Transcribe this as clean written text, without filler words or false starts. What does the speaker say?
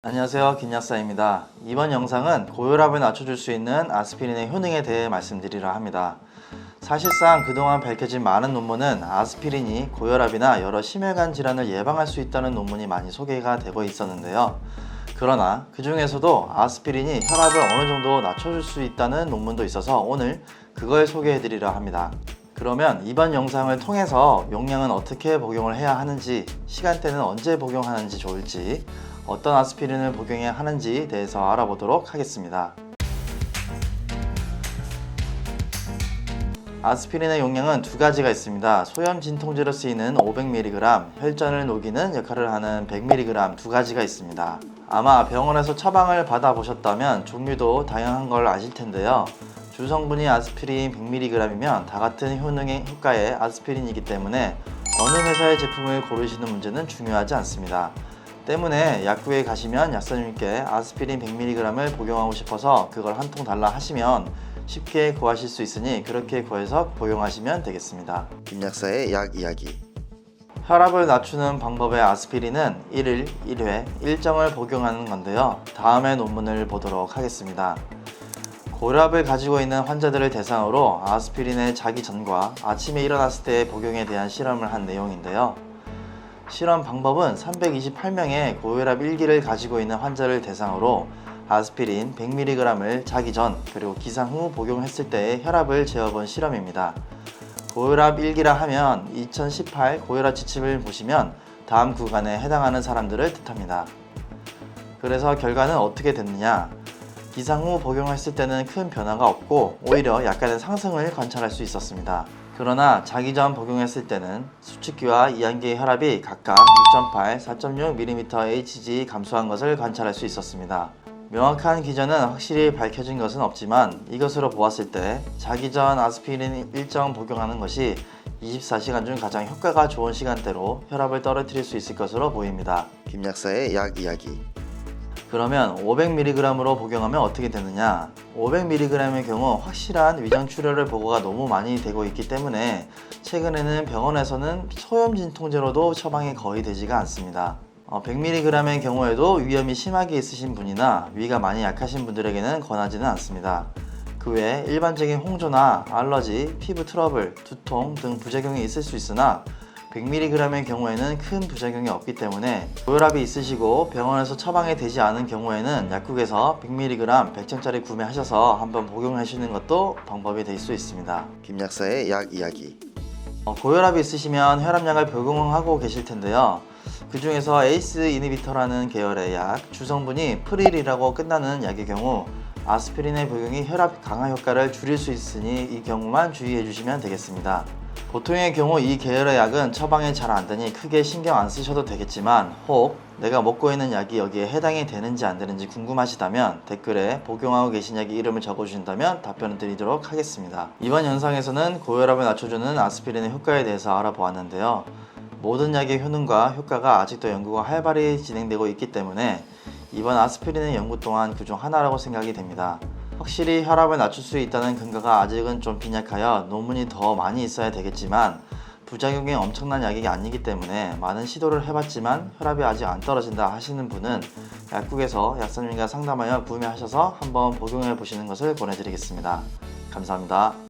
안녕하세요, 김약사입니다. 이번 영상은 고혈압을 낮춰줄 수 있는 아스피린의 효능에 대해 말씀드리려 합니다. 사실상 그동안 밝혀진 많은 논문은 아스피린이 고혈압이나 여러 심혈관 질환을 예방할 수 있다는 논문이 많이 소개가 되고 있었는데요. 그러나 그 중에서도 아스피린이 혈압을 어느 정도 낮춰줄 수 있다는 논문도 있어서 오늘 그걸 소개해드리려 합니다. 그러면 이번 영상을 통해서 용량은 어떻게 복용을 해야 하는지, 시간대는 언제 복용하는지 좋을지, 어떤 아스피린을 복용해야 하는지에 대해서 알아보도록 하겠습니다. 아스피린의 용량은 두 가지가 있습니다. 소염 진통제로 쓰이는 500mg, 혈전을 녹이는 역할을 하는 100mg 두 가지가 있습니다. 아마 병원에서 처방을 받아보셨다면 종류도 다양한 걸 아실 텐데요. 주성분이 아스피린 100mg이면 다 같은 효과의 아스피린이기 때문에 어느 회사의 제품을 고르시는 문제는 중요하지 않습니다. 때문에 약국에 가시면 약사님께 아스피린 100mg을 복용하고 싶어서 그걸 한 통 달라 하시면 쉽게 구하실 수 있으니 그렇게 구해서 복용하시면 되겠습니다. 김약사의 약 이야기. 혈압을 낮추는 방법의 아스피린은 1일 1회 일정을 복용하는 건데요. 다음의 논문을 보도록 하겠습니다. 고혈압을 가지고 있는 환자들을 대상으로 아스피린을 자기 전과 아침에 일어났을 때의 복용에 대한 실험을 한 내용인데요. 실험 방법은 328명의 고혈압 1기를 가지고 있는 환자를 대상으로 아스피린 100mg을 자기 전 그리고 기상 후 복용했을 때의 혈압을 재어본 실험입니다. 고혈압 1기라 하면 2018 고혈압 지침을 보시면 다음 구간에 해당하는 사람들을 뜻합니다. 그래서 결과는 어떻게 됐느냐? 기상 후 복용했을 때는 큰 변화가 없고 오히려 약간의 상승을 관찰할 수 있었습니다. 그러나 자기 전 복용했을 때는 수축기와 이안기의 혈압이 각각 6.8, 4.6mmHg 감소한 것을 관찰할 수 있었습니다. 명확한 기전은 확실히 밝혀진 것은 없지만 이것으로 보았을 때 자기 전 아스피린 일정 복용하는 것이 24시간 중 가장 효과가 좋은 시간대로 혈압을 떨어뜨릴 수 있을 것으로 보입니다. 김약사의 약 이야기. 그러면 500mg으로 복용하면 어떻게 되느냐? 500mg의 경우 확실한 위장 출혈의 보고가 너무 많이 되고 있기 때문에 최근에는 병원에서는 소염 진통제로도 처방이 거의 되지가 않습니다. 100mg의 경우에도 위염이 심하게 있으신 분이나 위가 많이 약하신 분들에게는 권하지는 않습니다. 그 외에 일반적인 홍조나 알러지, 피부 트러블, 두통 등 부작용이 있을 수 있으나 100mg의 경우에는 큰 부작용이 없기 때문에 고혈압이 있으시고 병원에서 처방이 되지 않은 경우에는 약국에서 100mg 100정짜리 구매하셔서 한번 복용하시는 것도 방법이 될 수 있습니다. 김약사의 약 이야기. 고혈압이 있으시면 혈압약을 복용하고 계실 텐데요. 그 중에서 에이스 이니비터라는 계열의 약, 주성분이 프릴이라고 끝나는 약의 경우 아스피린의 복용이 혈압 강화 효과를 줄일 수 있으니 이 경우만 주의해 주시면 되겠습니다. 보통의 경우 이 계열의 약은 처방이 잘 안되니 크게 신경 안 쓰셔도 되겠지만 혹 내가 먹고 있는 약이 여기에 해당이 되는지 안 되는지 궁금하시다면 댓글에 복용하고 계신 약의 이름을 적어주신다면 답변을 드리도록 하겠습니다. 이번 영상에서는 고혈압을 낮춰주는 아스피린의 효과에 대해서 알아보았는데요. 모든 약의 효능과 효과가 아직도 연구가 활발히 진행되고 있기 때문에 이번 아스피린의 연구 또한 그중 하나라고 생각이 됩니다. 확실히 혈압을 낮출 수 있다는 근거가 아직은 좀 빈약하여 논문이 더 많이 있어야 되겠지만 부작용이 엄청난 약이 아니기 때문에 많은 시도를 해봤지만 혈압이 아직 안 떨어진다 하시는 분은 약국에서 약사님과 상담하여 구매하셔서 한번 복용해 보시는 것을 권해드리겠습니다. 감사합니다.